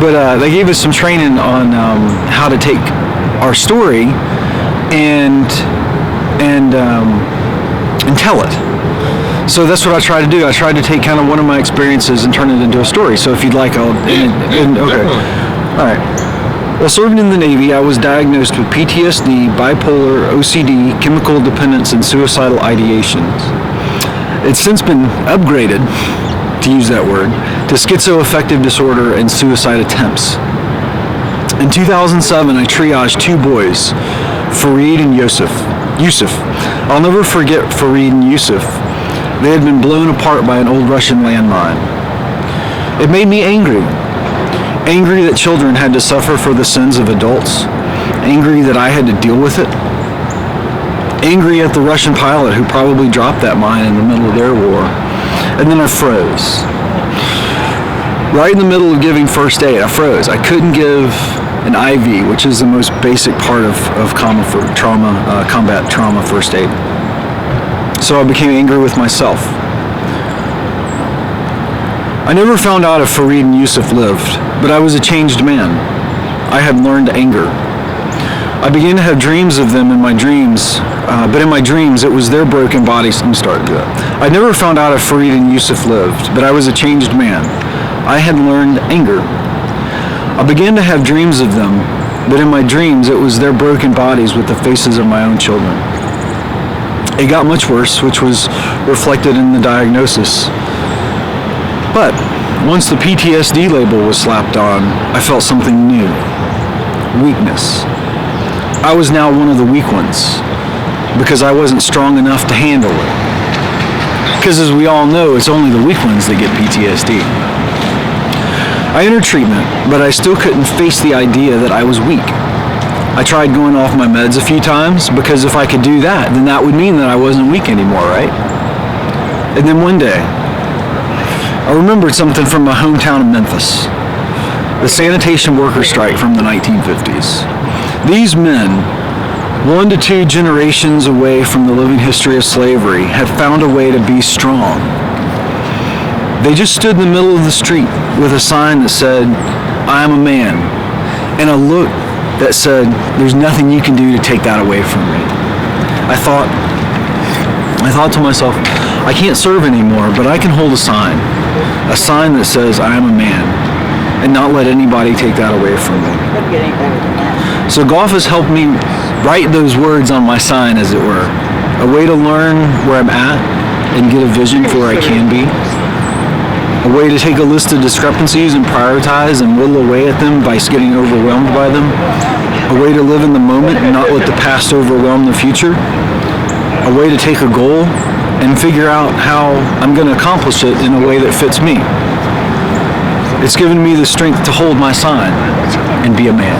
But they gave us some training on how to take our story and tell it. So that's what I tried to do. I tried to take kind of one of my experiences and turn it into a story. So if you'd like, I'll... okay. All right. While serving in the Navy, I was diagnosed with PTSD, bipolar, OCD, chemical dependence, and suicidal ideations. It's since been upgraded, to use that word, to schizoaffective disorder and suicide attempts. In 2007, I triaged 2 boys, Fareed and Yusuf. I'll never forget Fareed and Yusuf. They had been blown apart by an old Russian landmine. It made me angry. Angry that children had to suffer for the sins of adults. Angry that I had to deal with it. Angry at the Russian pilot who probably dropped that mine in the middle of their war. And then I froze. Right in the middle of giving first aid, I froze. I couldn't give an IV, which is the most basic part of combat trauma first aid. So I became angry with myself. I never found out if Fareed and Yusuf lived, but I was a changed man. I had learned anger. I began to have dreams of them in my dreams, but in my dreams it was their broken bodies. Let me start with that. I never found out if Fareed and Yusuf lived, but I was a changed man. I had learned anger. I began to have dreams of them, but in my dreams it was their broken bodies with the faces of my own children. It got much worse, which was reflected in the diagnosis. But once the PTSD label was slapped on, I felt something new. Weakness. I was now one of the weak ones because I wasn't strong enough to handle it. Because as we all know, it's only the weak ones that get PTSD. I entered treatment, but I still couldn't face the idea that I was weak. I tried going off my meds a few times because if I could do that, then that would mean that I wasn't weak anymore, right? And then one day, I remembered something from my hometown of Memphis, the sanitation worker strike from the 1950s. These men, 1 to 2 generations away from the living history of slavery, had found a way to be strong. They just stood in the middle of the street with a sign that said, "I am a man," and a look that said, "There's nothing you can do to take that away from me." I thought to myself, I can't serve anymore, but I can hold a sign that says I am a man, and not let anybody take that away from me. So golf has helped me write those words on my sign, as it were, a way to learn where I'm at and get a vision for where I can be. A way to take a list of discrepancies and prioritize and whittle away at them by getting overwhelmed by them. A way to live in the moment and not let the past overwhelm the future. A way to take a goal and figure out how I'm going to accomplish it in a way that fits me. It's given me the strength to hold my sign and be a man.